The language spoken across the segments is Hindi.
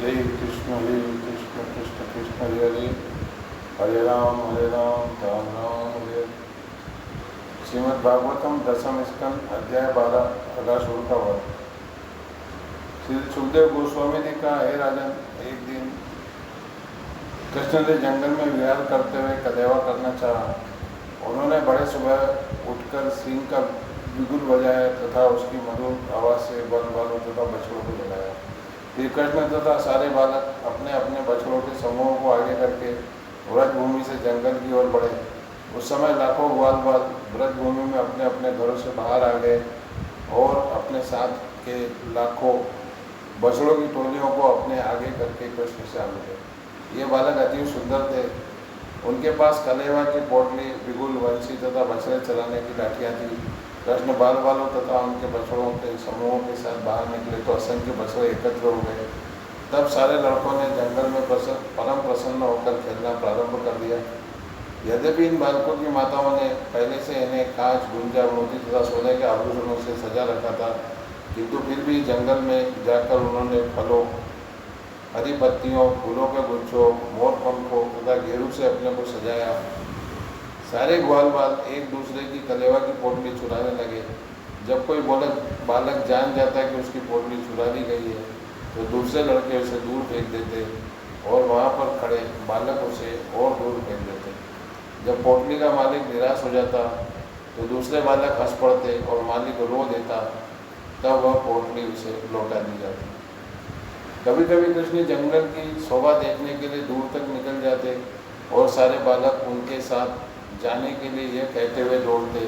हरे कृष्ण कृष्ण कृष्ण हरे हरे राम राम राम हरे। श्रीमद् भागवतम दशम स्कंद अध्याय 12 अगासुर का वध। श्री सुखदेव गोस्वामी ने कहा, हे राजन, एक दिन कृष्ण ने जंगल में विहार करते हुए कलेवा करना चाहा। उन्होंने बड़े सुबह उठकर सिंह का बिगुल बजाया तथा उसकी मधुर आवाज़ से वन बालों तथा बछड़ों को जगाया। फिर कृष्ण तथा सारे बालक अपने अपने बछड़ों के समूहों को आगे करके व्रज भूमि से जंगल की ओर बढ़े। उस समय लाखों ग्वाल बाल व्रज भूमि में अपने अपने घरों से बाहर आ गए और अपने साथ के लाखों बछड़ों की टोलियों को अपने आगे करके कृष्ण से आ मिले। ये बालक अति सुंदर थे। उनके पास कलेवा की पोटली, बिगुल, वंशी तथा बछड़े चलाने की लाठियाँ थी। कृष्ण बाल बालों तथा उनके बछड़ों के समूहों के साथ बाहर निकले तो असंख्य बछड़े एकत्र हो गए। तब सारे लड़कों ने जंगल में परम प्रसन्न होकर खेलना प्रारंभ कर दिया। यद्यपि इन बालकों की माताओं ने पहले से इन्हें कांच, गुंजा, मोती तथा सोने के आभूषणों से सजा रखा था, किंतु फिर भी जंगल में जाकर उन्होंने फलों, हरी पत्तियों, फूलों के गुच्छों, मोर पंखों तथा गेरू से अपने को सजाया। सारे ग्वाल बाल एक दूसरे की कलेवा की पोटली चुराने लगे। जब कोई बालक जान जाता कि उसकी पोटली चुरा ली गई है तो दूसरे लड़के उसे दूर फेंक देते और वहाँ पर खड़े बालक उसे और दूर फेंक देते। जब पोटली का मालिक निराश हो जाता तो दूसरे बालक हंस पड़ते और मालिक रो देता, तब वह पोटली उसे लौटा दी जाती। कभी कभी कृष्ण जंगल की शोभा देखने के लिए दूर तक निकल जाते और सारे बालक उनके साथ जाने के लिए यह कहते हुए दौड़ते,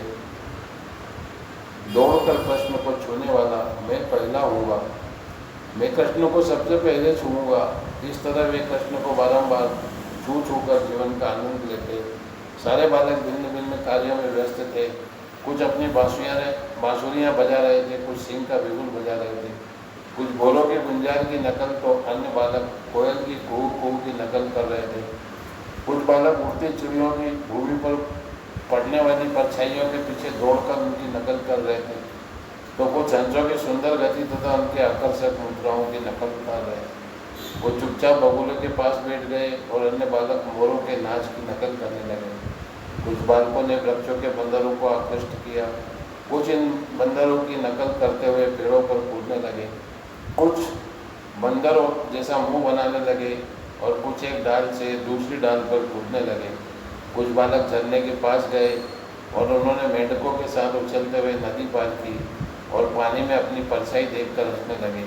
दौड़कर कृष्ण को छूने वाला मैं पहला होऊंगा, मैं कृष्ण को सबसे पहले छूऊंगा। इस तरह वे कृष्ण को बारंबार छू कर जीवन का आनंद लेते। सारे बालक भिन्न भिन्न कार्यों में व्यस्त थे। कुछ अपनी बांसुरियाँ बजा रहे थे, कुछ सिंह का बिगुल बजा रहे थे, कुछ भोलों के गुंजार की नकल तो अन्य बालक कोयल की कूह कूह की नकल कर रहे थे। कुछ बालक उड़ती चिड़ियों की भूमि पर पड़ने वाली परछाइयों के पीछे दौड़कर उनकी नकल कर रहे थे, तो कुछ हंसों की सुंदर गति तथा उनके आकर्षक मुद्राओं की नकल कर रहे थे। वो चुपचाप बगुलों के पास बैठ गए और अन्य बालक मोरों के नाच की नकल करने लगे। कुछ बालकों ने वृक्षों के बंदरों को आकृष्ट किया, कुछ इन बंदरों की नकल करते हुए पेड़ों पर कूदने लगे, कुछ बंदरों जैसा मुंह बनाने लगे और कुछ एक डाल से दूसरी डाल पर कूदने लगे। कुछ बालक झरने के पास गए और उन्होंने मेंढकों के साथ उछलते हुए नदी पार की और पानी में अपनी परछाई देखकर हंसने लगे।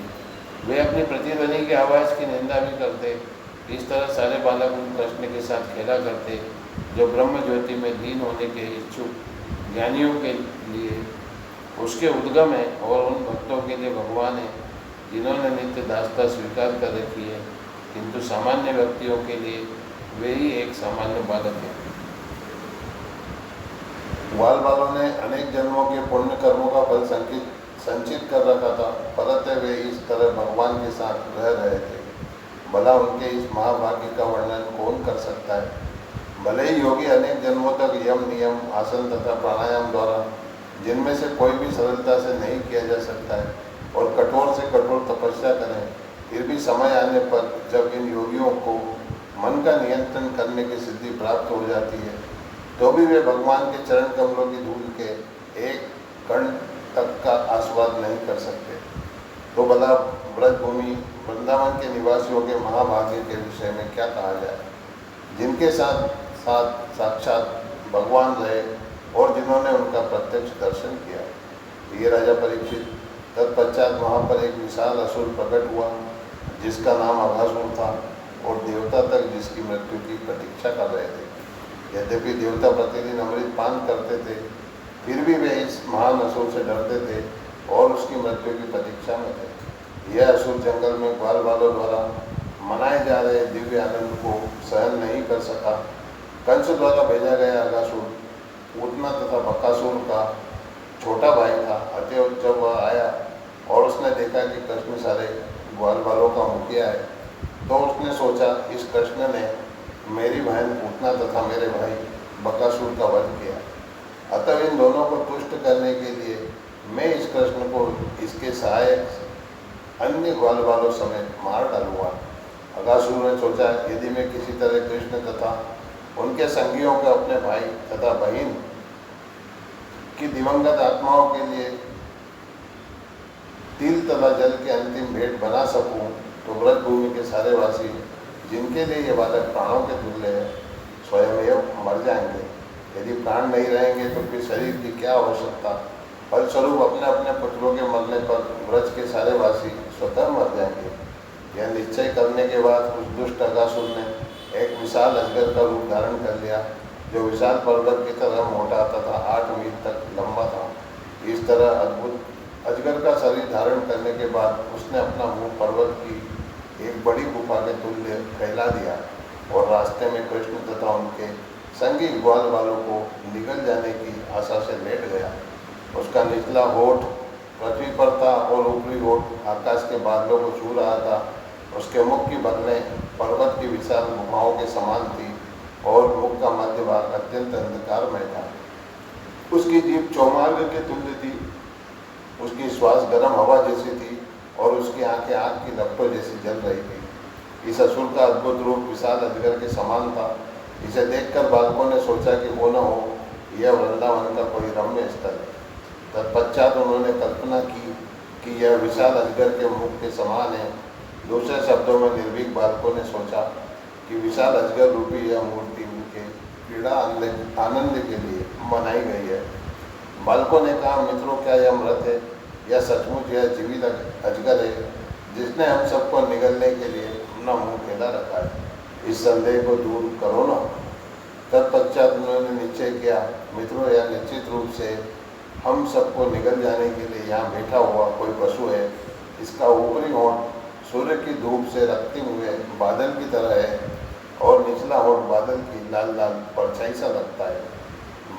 वे अपनी प्रतिध्वनि की आवाज़ की निंदा भी करते। इस तरह सारे बालक उन कृष्ण के साथ खेला करते जो ब्रह्म ज्योति में लीन होने के इच्छुक ज्ञानियों के लिए उसके उद्गम है और उन भक्तों के लिए भगवान है जिन्होंने नित्य दासता स्वीकार कर रखी है, किंतु सामान्य व्यक्तियों के लिए वे ही एक सामान्य बालक है। ग्वाल बालों ने अनेक जन्मों के पुण्य कर्मों का फल संचित कर रखा था, परंतु वे इस तरह भगवान के साथ रह रहे थे। भला उनके इस महाभाग्य का वर्णन कौन कर सकता है। भले ही योगी अनेक जन्मों तक यम, नियम, आसन तथा प्राणायाम द्वारा, जिनमें से कोई भी सरलता से नहीं किया जा सकता है, और कठोर से कठोर तपस्या करें, फिर भी समय आने पर जब इन योगियों को मन का नियंत्रण करने की सिद्धि प्राप्त हो जाती है, तो भी वे भगवान के चरण कमलों की धूल के एक कण तक का आस्वाद नहीं कर सकते। तो भला ब्रजभूमि वृंदावन के निवासियों के महाभाग्य के विषय में क्या कहा जाए, जिनके साथ साथ साक्षात भगवान रहे और जिन्होंने उनका प्रत्यक्ष दर्शन किया। ये राजा परीक्षित, तत्पश्चात वहाँ पर एक विशाल असुर प्रकट हुआ जिसका नाम अघासुर था और देवता तक जिसकी मृत्यु की प्रतीक्षा कर रहे थे। यद्यपि देवता प्रतिदिन अमृत पान करते थे, फिर भी वे इस महान असुर से डरते थे और उसकी मृत्यु की प्रतीक्षा में थे। यह असुर जंगल में ग्वाल बालों द्वारा मनाए जा रहे दिव्य आनंद को सहन नहीं कर सका। कंस द्वारा भेजा गया अघासुर पूतना तथा बकासुर का छोटा भाई था। अतएव जब वह आया और उसने देखा कि कृष्ण सारे ग्वाल बालों का मुखिया है, तो उसने सोचा, इस कृष्ण ने मेरी बहन पूतना तथा मेरे भाई बकासुर का वध किया, अतः इन दोनों को तुष्ट करने के लिए मैं इस कृष्ण को इसके सहायक अन्य ग्वाल बालों समेत मार डालूंगा। अगासुर ने सोचा, यदि मैं किसी तरह कृष्ण तथा उनके संगियों को अपने भाई तथा बहन की दिवंगत आत्माओं के लिए तिल तथा जल के अंतिम भेंट बना सकूं, तो व्रत भूमि के सारे वासी, जिनके लिए ये बालक प्राणों के तुल्य है, स्वयं मर जाएंगे। यदि प्राण नहीं रहेंगे तो फिर शरीर की क्या आवश्यकता। फलस्वरूप अपने अपने पुत्रों के मरने पर व्रज के सारे वासी स्वतः मर जाएंगे। यह निश्चय करने के बाद उस दुष्ट अगासुर ने एक विशाल अजगर का रूप धारण कर लिया, जो विशाल पर्वत की तरह मोटा तथा 8 मील तक लंबा था। इस तरह अद्भुत अजगर का शरीर धारण करने के बाद उसने अपना मुंह पर्वत की एक बड़ी गुफा के तुल्य फैला दिया और रास्ते में कृष्ण तथा उनके संगी ग्वाल वालों को निगल जाने की आशा से लेट गया। उसका निचला होठ पृथ्वी पर था और ऊपरी होठ आकाश के बादलों को छू रहा था। उसके मुख की बगलें पर्वत की विशाल गुफाओं के समान थी और मुख का मध्य भाग अत्यंत अंधकारमय था। उसकी जीभ चौमार्ग के तुल्य थी, उसकी श्वास गर्म हवा जैसी थी और उसकी आंखें आग की लपटों जैसी जल रही थी। इस असुर का अद्भुत रूप विशाल अजगर के समान था। इसे देखकर बालकों ने सोचा कि वो न हो यह वृंदावन का कोई रम्य स्थल है। तत्पश्चात उन्होंने कल्पना की कि यह विशाल अजगर के मुख के समान है। दूसरे शब्दों में निर्भीक बालकों ने सोचा कि विशाल अजगर रूपी यह मूर्ति उनके क्रीड़ा आनंद के लिए बनाई गई है। बालकों ने कहा, मित्रों, क्या यह मृत है या सचमुच यह जीवित अजगर है जिसने हम सबको निगलने के लिए अपना मुंह फैला रखा है? इस संदेह को दूर करो ना। तत्पश्चात उन्होंने निश्चय किया, मित्रों, यह निश्चित रूप से हम सबको निगल जाने के लिए यहाँ बैठा हुआ कोई पशु है। इसका ऊपरी होंठ सूर्य की धूप से रखते हुए बादल की तरह है और निचला होंठ बादल की लाल लाल परछाई सा लगता है।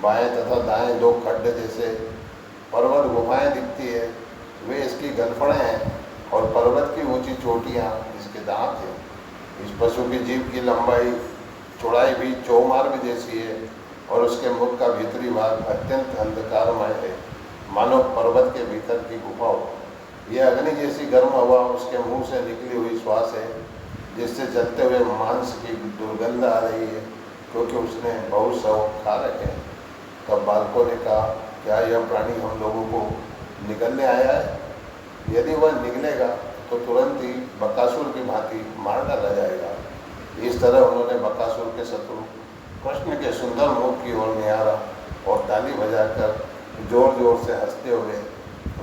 बाएं तथा दाएं 2 खड्डे जैसे पर्वत गुफाएं दिखती है, वे इसकी गलफड़ें हैं और पर्वत की ऊंची चोटियाँ इसके दांत हैं। इस पशु की जीभ की लंबाई चौड़ाई भी चौमार्ग जैसी है और उसके मुख का भीतरी भाग अत्यंत अंधकारमय है, मानो पर्वत के भीतर की गुफा हो। यह अग्नि जैसी गर्म हवा उसके मुंह से निकली हुई श्वास है, जिससे जलते हुए मांस की दुर्गंध आ रही है, क्योंकि उसने बहुत सब खा रखे हैं। तब बालकों ने कहा, क्या यह प्राणी हम लोगों को निगलने आया है? यदि वह निकलेगा तो तुरंत ही बकासुर की भांति मार डाला जाएगा। इस तरह उन्होंने बकासुर के शत्रु कृष्ण के सुंदर मुख की ओर निहारा और ताली बजाकर जोर जोर से हंसते हुए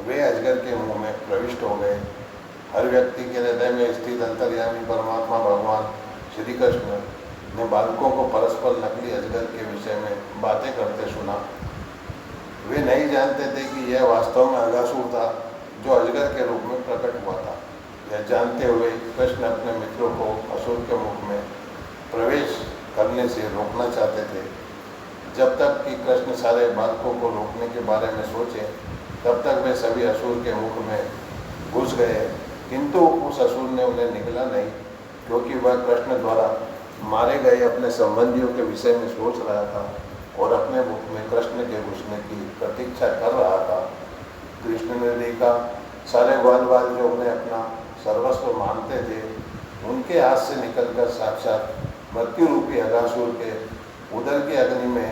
वे अजगर के मुंह में प्रविष्ट हो गए। हर व्यक्ति के हृदय में स्थित अंतर्यामी परमात्मा भगवान श्री कृष्ण ने बालकों को परस्पर नकली अजगर के विषय में बातें करते सुना। वे नहीं जानते थे कि यह वास्तव में अगासुर था, जो अजगर के रूप में प्रकट हुआ था। यह जानते हुए कृष्ण अपने मित्रों को असुर के मुख में प्रवेश करने से रोकना चाहते थे। जब तक कि कृष्ण सारे बालकों को रोकने के बारे में सोचे, तब तक वे सभी असुर के मुख में घुस गए, किंतु उस असुर ने उन्हें निगला नहीं, क्योंकि वह कृष्ण द्वारा मारे गए अपने संबंधियों के विषय में सोच रहा था और अपने मुख में कृष्ण के घुसने की प्रतीक्षा कर रहा था। कृष्ण ने देखा, सारे ग्वाल जो उन्हें अपना सर्वस्व मानते थे, उनके हाथ से निकलकर साक्षात मृत्यु रूपी अगासुर के उदर की अग्नि में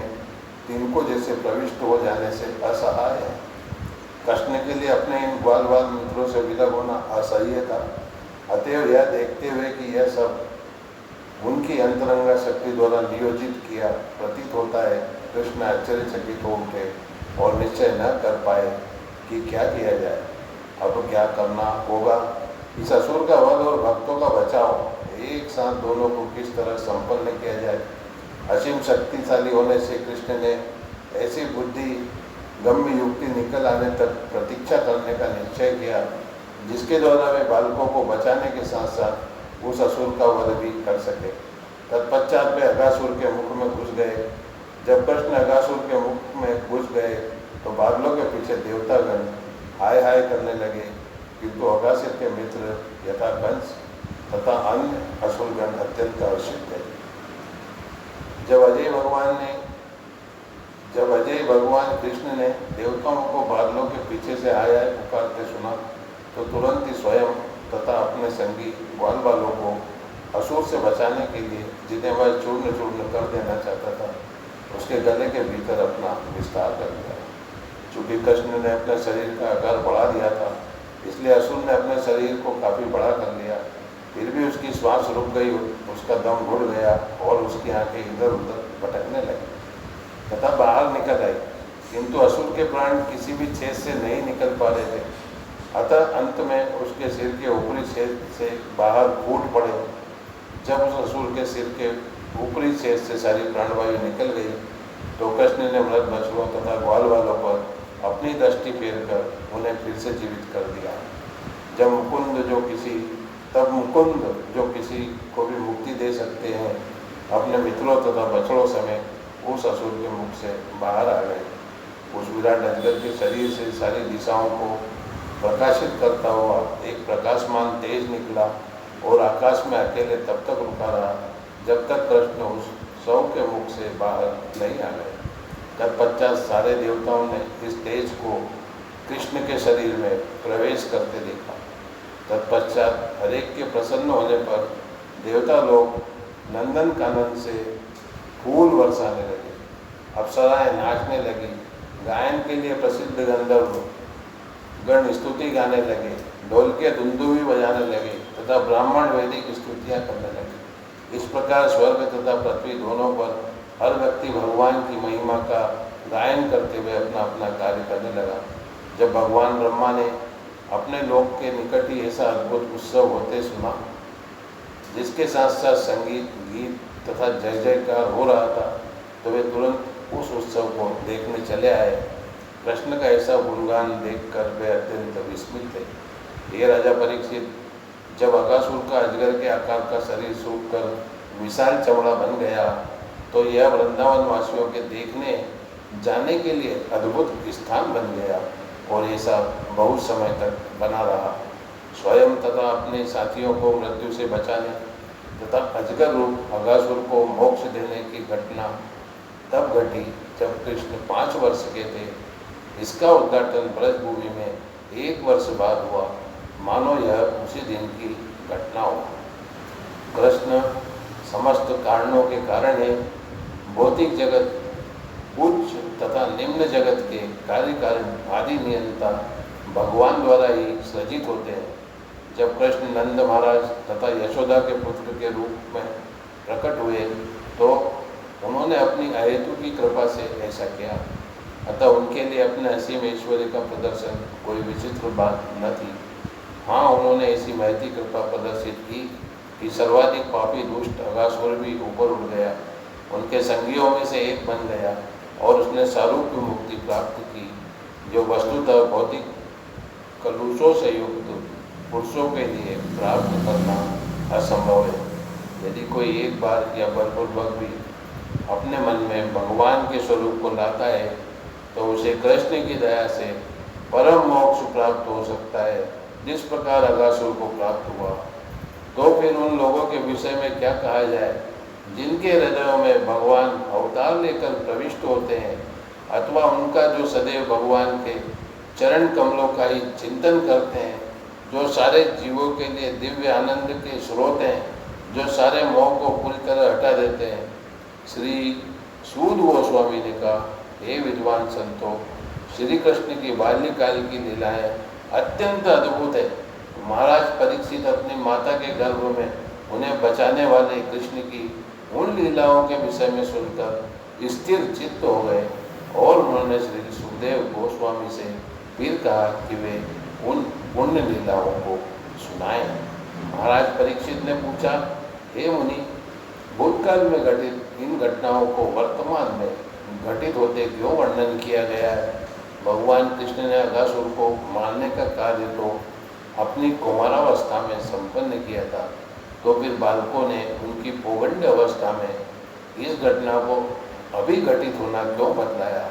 तिनको जैसे प्रविष्ट हो जाने से असहाय है। कृष्ण के लिए अपने इन ग्वाल मित्रों से विलग होना असह्य था। अतएव यह देखते हुए कि यह सब उनकी अंतरंगा शक्ति द्वारा नियोजित किया प्रतीत होता है, कृष्ण आश्चर्यचकित हो उठे और निश्चय न कर पाए कि क्या किया जाए। अब क्या करना होगा? इस असुर का वध और भक्तों का बचाव एक साथ दोनों को किस तरह संपन्न किया जाए? असीम शक्तिशाली होने से कृष्ण ने ऐसी बुद्धि गम्य युक्ति निकल आने तक प्रतीक्षा करने का निश्चय किया, जिसके द्वारा वे बालकों को बचाने के साथ साथ उस असुर का वध भी कर सके। तत्पश्चात वे अगासुर के मुख में घुस गए। जब कृष्ण अगासुर के मुख में घुस गए तो बादलों के पीछे देवतागण हाय हाय करने लगे, किंतु अगासुर के मित्र यथा कंस तथा अन्य असुरगण अत्यंत हर्षित थे। जब अजय भगवान कृष्ण ने देवताओं को बादलों के पीछे से हाय हाय पुकारते सुना, तो तुरंत ही स्वयं तथा अपने संगी ग्वाल वालों को असुर से बचाने के लिए जिन्हें वह चूर्ण चूर्ण कर देना चाहता था, उसके गले के भीतर अपना विस्तार कर दिया। चूँकि कृष्ण ने अपने शरीर का आकार बढ़ा दिया था, इसलिए असुर ने अपने शरीर को काफ़ी बड़ा कर लिया। फिर भी उसकी श्वास रुक गई, उसका दम घुट गया और उसकी आंखें इधर उधर भटकने लगी तथा बाहर निकल आई, किंतु असुर के प्राण किसी भी छेद से नहीं निकल पा रहे थे। अतः अंत में उसके सिर के ऊपरी छेद से बाहर फूट पड़े। जब उस असुर के सिर के ऊपरी छेद से सारी प्राणवायु निकल गई तो कृष्ण ने मृत बछड़ों तथा ग्वाल वालों पर अपनी दृष्टि फेर कर उन्हें फिर से जीवित कर दिया। तब मुकुंद जो किसी को भी मुक्ति दे सकते हैं, अपने मित्रों तथा बछड़ों समेत उस असुर के मुख से बाहर आ गए। उस विराट अजगर के शरीर से सारी दिशाओं को प्रकाशित करता हुआ एक प्रकाशमान तेज निकला और आकाश में अकेले तब तक रुका रहा जब तक कृष्ण उस शव के मुख से बाहर नहीं आ गए। तत्पश्चात सारे देवताओं ने इस तेज को कृष्ण के शरीर में प्रवेश करते देखा। तत्पश्चात हरेक के प्रसन्न होने पर देवता लोग नंदन कानन से फूल बरसाने लगे, अप्सराएं नाचने लगी, गायन के लिए प्रसिद्ध गंधर्व गण स्तुति गाने लगे, ढोल के दुंदुभी बजाने लगे तथा ब्राह्मण वैदिक स्तुतियाँ करने लगे। इस प्रकार स्वर्ग तथा पृथ्वी दोनों पर हर व्यक्ति भगवान की महिमा का गायन करते हुए अपना अपना कार्य करने लगा। जब भगवान ब्रह्मा ने अपने लोक के निकट ही ऐसा अद्भुत उत्सव होते सुना, जिसके साथ साथ संगीत, गीत तथा जय जयकार हो रहा था, तो वे तुरंत उस उत्सव को देखने चले आए। कृष्ण का ऐसा गुणगान देखकर वे अत्यंत विस्मित थे। ये राजा परीक्षित, जब अकासुर का अजगर के आकार का शरीर सूखकर विशाल चमड़ा बन गया, तो यह वृंदावन वासियों के देखने जाने के लिए अद्भुत स्थान बन गया और ऐसा बहुत समय तक बना रहा। स्वयं तथा अपने साथियों को मृत्यु से बचाने तथा अजगर रूप अगासुर को मोक्ष देने की घटना तब घटी जब कृष्ण 5 वर्ष के थे। इसका उद्घाटन ब्रजभूमि में 1 वर्ष बाद हुआ, मानो यह उसी दिन की घटना हो। कृष्ण समस्त कारणों के कारण है। भौतिक जगत, उच्च तथा निम्न जगत के कार्य कारण आदि नियंता भगवान द्वारा ही सृजित होते हैं। जब कृष्ण नंद महाराज तथा यशोदा के पुत्र के रूप में प्रकट हुए तो उन्होंने अपनी अहेतु की कृपा से ऐसा किया। अतः उनके लिए अपने असीम ऐश्वर्य का प्रदर्शन कोई विचित्र बात न थी। हाँ, उन्होंने ऐसी महती कृपा प्रदर्शित की कि सर्वाधिक पापी दुष्ट अगासुर भी ऊपर उठ गया, उनके संगियों में से एक बन गया और उसने सारूप्य मुक्ति प्राप्त की, जो वस्तुतः भौतिक कलुषों से युक्त पुरुषों के लिए प्राप्त करना असंभव है। यदि कोई एक बार या बलपूर्वक भी अपने मन में भगवान के स्वरूप को लाता है तो उसे कृष्ण की दया से परम मोक्ष प्राप्त हो सकता है, जिस प्रकार अगासुर को प्राप्त हुआ। तो फिर उन लोगों के विषय में क्या कहा जाए जिनके हृदयों में भगवान अवतार लेकर प्रविष्ट होते हैं, अथवा उनका जो सदैव भगवान के चरण कमलों का ही चिंतन करते हैं, जो सारे जीवों के लिए दिव्य आनंद के स्रोत हैं, जो सारे मोह को पूरी तरह हटा देते हैं। श्री सूद गोस्वामी ने कहा, हे विद्वान संतों, श्री कृष्ण की बाल्यकाल की लीलाएं अत्यंत अद्भुत है। महाराज परीक्षित अपनी माता के गर्भ में उन्हें बचाने वाले कृष्ण की उन लीलाओं के विषय में सुनकर स्थिर चित्त हो गए और उन्होंने श्री सुखदेव गोस्वामी से फिर कहा कि वे उन पुण्य लीलाओं को सुनाएं। महाराज परीक्षित ने पूछा, हे मुनि, भूतकाल में घटित इन घटनाओं को वर्तमान में घटित होते क्यों वर्णन किया गया है? भगवान कृष्ण ने अगासुर को मारने का कार्य तो अपनी कुमारावस्था में संपन्न किया था, तो फिर बालकों ने उनकी पौगंड अवस्था में इस घटना को अभी घटित होना क्यों बतलाया?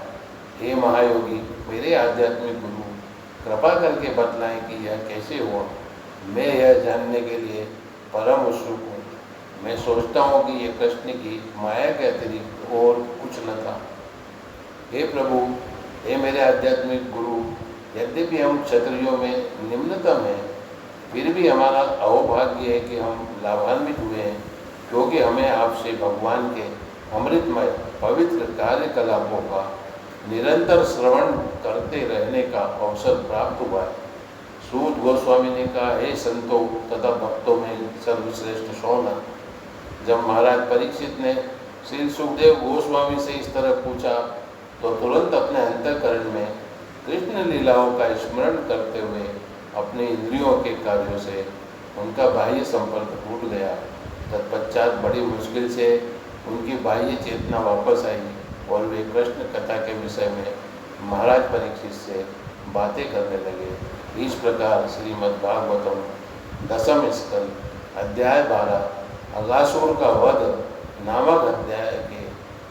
हे महायोगी, मेरे आध्यात्मिक गुरु, कृपा करके बतलाएं कि यह कैसे हुआ। मैं यह जानने के लिए परम उत्सुक हूँ। मैं सोचता हूँ कि यह कृष्ण की माया के अतिरिक्त और कुछ न था। हे प्रभु, हे मेरे आध्यात्मिक गुरु, यद्यपि हम क्षत्रियों में निम्नतम हैं, फिर भी हमारा अहोभाग्य है कि हम लाभान्वित हुए हैं। क्योंकि हमें आपसे भगवान के अमृतमय पवित्र कार्यकलापों का निरंतर श्रवण करते रहने का अवसर प्राप्त हुआ है। सूत गोस्वामी ने कहा, हे संतों तथा भक्तों में सर्वश्रेष्ठ सोना। जब महाराज परीक्षित ने श्री सुखदेव गोस्वामी से इस तरह पूछा तो तुरंत अपने अंतःकरण में कृष्ण लीलाओं का स्मरण करते हुए अपने इंद्रियों के कार्यों से उनका बाह्य संपर्क टूट गया। तत्पश्चात बड़ी मुश्किल से उनकी बाह्य चेतना वापस आई और वे कृष्ण कथा के विषय में महाराज परीक्षित से बातें करने लगे। इस प्रकार श्रीमद् भागवतम दशम स्कंद अध्याय 12 अगासुर का वध नामक अध्याय के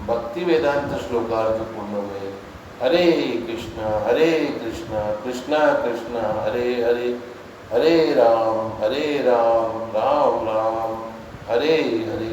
भक्ति वेदांत श्लोकार्थ पूर्ण हुए। हरे कृष्ण कृष्ण कृष्ण हरे हरे, हरे राम राम राम हरे हरे।